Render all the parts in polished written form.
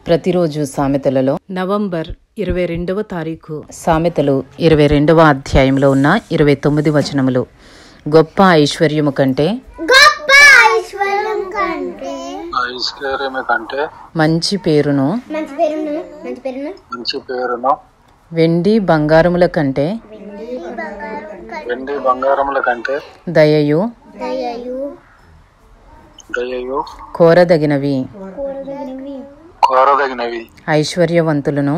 ప్రతిరోజు సామెతలలో నవంబర్ 22వ తారీఖు సామెతలు 22వ అధ్యాయంలో ఉన్న 29 వచనములు. గొప్ప ఐశ్వర్యము కంటే మంచి పేరును వెండి బంగారముల కంటే దయయు కోరదగినవి. ఐశ్వర్యవంతులను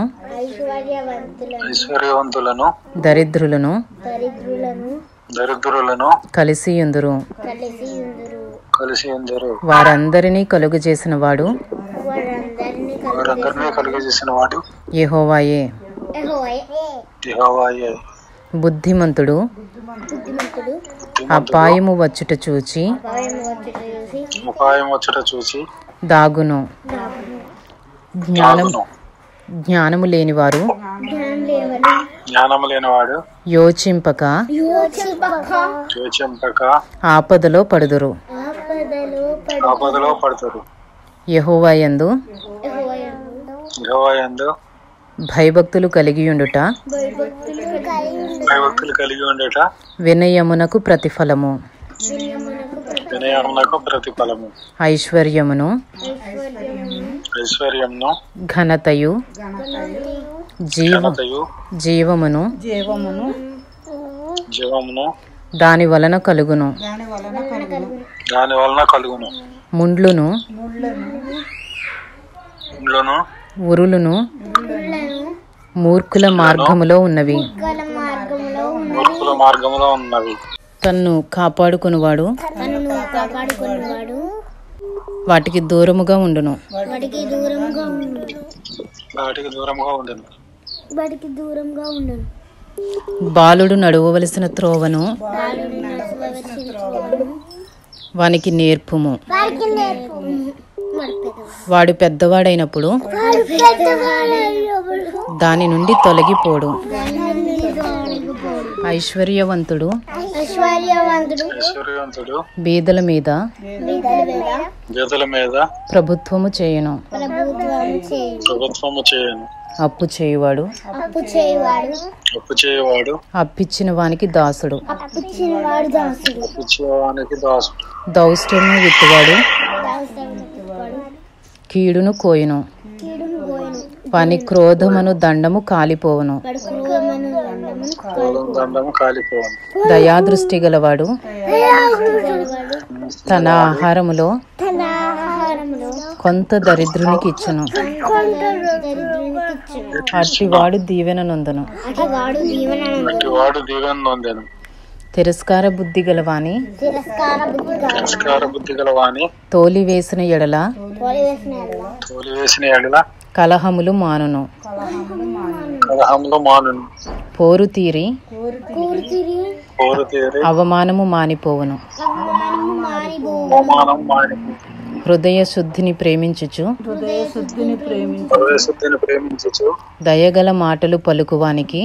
దరిద్రులను కలిసియుందురు. వారందరినీ కలుగజేసిన వాడు యెహోవాయే. బుద్ధిమంతుడు అపాయము వచ్చుట చూచి దాగును. జ్ఞానము లేనివారు యోచింపక ఆపదలో పడుదురు. యెహోవాయందు భయభక్తులు కలిగియుండుట వినయమునకు ప్రతిఫలము. ఐశ్వర్యమును ఘనతయు జీవమును దాని వలన కలుగును. ముండ్లును ఉరులును మూర్ఖుల మార్గములో ఉన్నవి. తన్ను కాపాడుకునివాడు వాటికి దూరముగా ఉండును. బాలుడు నడువవలసిన త్రోవను వానికి నేర్పుము. వాడు పెద్దవాడైనప్పుడు దాని నుండి తొలగిపోడు. ఐశ్వర్యవంతుడు బీదల మీద ప్రభుత్వము చేయను. అప్పు చేయువాడు అప్పిచ్చిన వానికి దాసుడు. దౌష్ట్యము విత్తువాడు కీడును కోయును. వాని క్రోధమును దండము కాలిపోవును. దయాదృష్టి గలవాడు తన ఆహారములో కొంత దరిద్రునికి ఇచ్చును. అట్టివాడు దీవెన నొందను. తిరస్కార బుద్ధి గలవాని తోలివేసిన ఎడల కలహములు మానును. పోరు తీరి అవమానము మానిపోవును. హృదయ శుద్ధిని ప్రేమించుచు దయగల మాటలు పలుకువానికి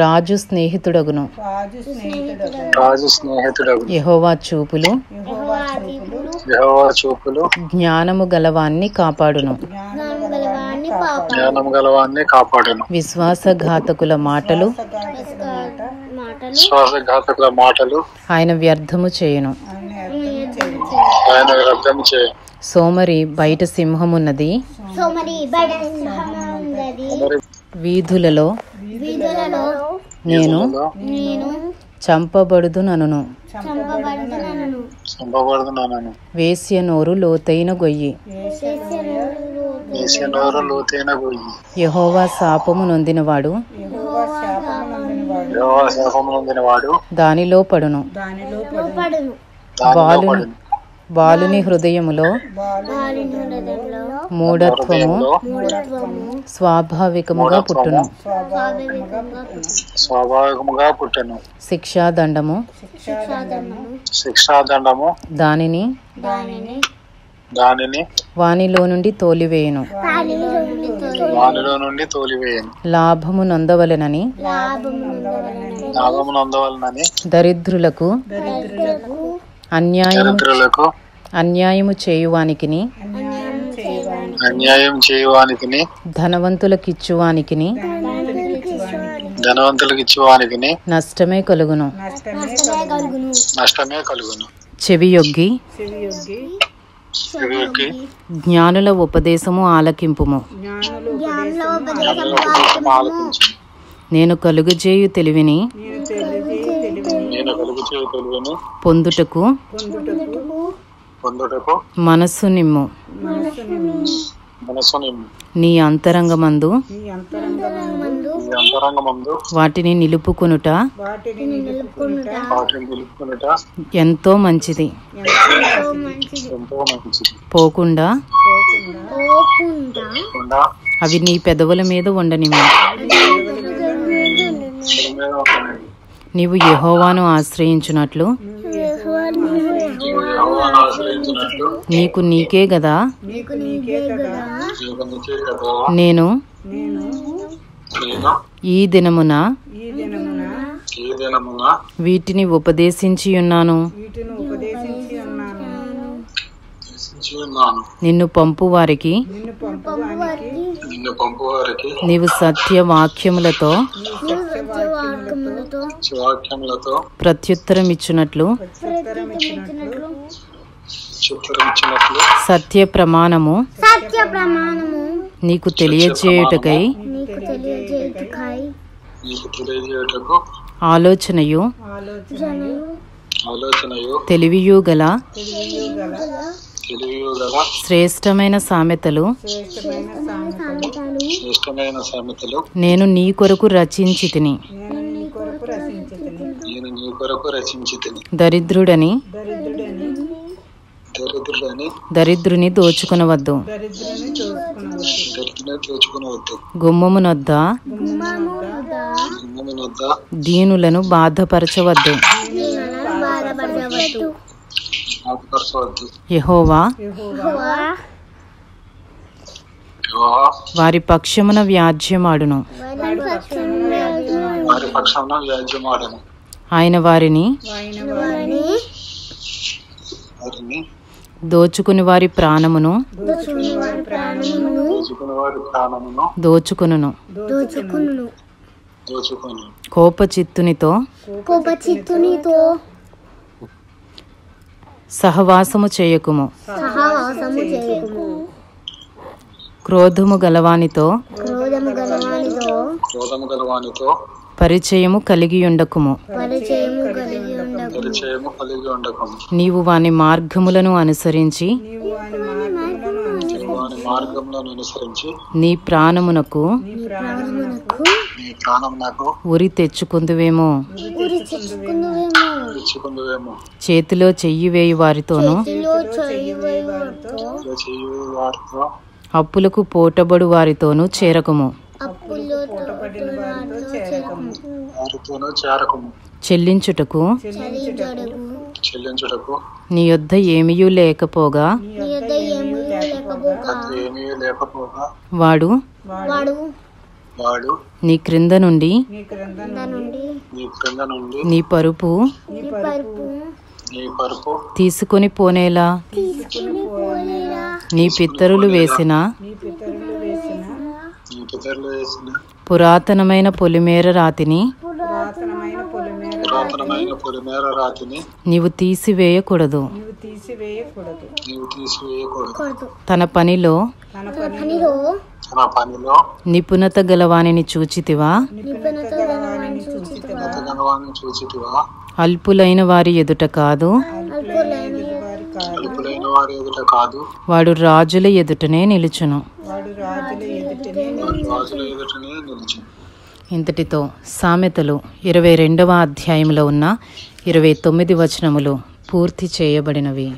రాజు స్నేహితుడగును. యెహోవా చూపులు జ్ఞానము గలవాన్ని కాపాడును. విశ్వాసఘాతకుల మాటలు ఆయన వ్యర్థము చేయును. సోమరి బయట సింహమున్నది. వీధులలో నేను చంపబడుదునను. వేశ్య నోరు లోతైన గొయ్యి. యెహోవా శాపము నొందినవాడు దానిలో పడును. బాలుని హృదయములో మూఢత్వము స్వాభావికముగా పుట్టును. శిక్షాదండము దానిని వానిలో నుండి తోలివేయును. లాభము నొందవలెనని దరిద్రులకు అన్యాయము చేయువానికిని అన్యాయం చేయువానికిని ధనవంతులకిచ్చువానికిని ధనవంతులకిచ్చువానికిని నష్టమే కలుగును. నష్టమే కలుగును. చెవియొగ్గి చెవియొగ్గి జ్ఞానుల ఉపదేశము ఆలకింపుము. ఆలకించు. నేను కలుగజేయు తెలివిని నేను కలుగుచేయు తెలివిని పొందుటకు మనస్సు నిమ్ము. నీ అంతరంగమందు వాటిని నిలుపుకొనుట ఎంతో మంచిది. పోకుండా అవి నీ పెదవుల మీద ఉండనిమ్ము. నీవు యెహోవాను ఆశ్రయించున్నట్లు నీకు నీకే గదా నేను ఈ దినమున వీటిని ఉపదేశించి ఉన్నాను. నిన్ను పంపు వారికి నీవు సత్యవాక్యములతో ప్రత్యుత్తరం ఇచ్చినట్లు సత్య ప్రమాణము నీకు తెలియజేయుటకై ఆలోచనయు తెలివియు గల శ్రేష్టమైన సామెతలు నేను నీ కొరకు రచించి తిని. దరిద్రుడని దరిద్రుని దోచుకొనవద్దు. గుమ్మమునొద్ద దీనులను బాధపరచవద్దు. యెహోవా వారి పక్షమున వ్యాజ్యమాడును. ఆయన వారిని దోచుకుని వారి ప్రాణమును దోచుకును. కోపచిత్తునితో సహవాసము చేయకుము. క్రోధము గలవానితో పరిచయము కలిగి ఉండకుము. నీవు వాని మార్గములను అనుసరించి నీ ప్రాణమునకు ఉరి తెచ్చుకుందువేమో. చేతిలో చెయ్యి వేయి వారితోనూ అప్పులకు పోటబడు వారితోనూ చేరకుము. చెల్లించుటకు నీ యొద్ద ఏమీయూ లేకపోగా వాడు నీ క్రింద నుండి నీ పరుపు తీసుకొని పోనేలా నీ పితరులు వేసిన పురాతనమైన పొలిమేర రాతిని నీవు తీసివేయకూడదు. తన పనిలో నిపుణత గలవానిని చూచితివా? అల్పులైన వారి ఎదుట కాదు, వాడు రాజుల ఎదుటనే నిలుచును. ఇంతటితో సామెతలు 22వ అధ్యాయంలో ఉన్న 29 వచనములు పూర్తి చేయబడినవి.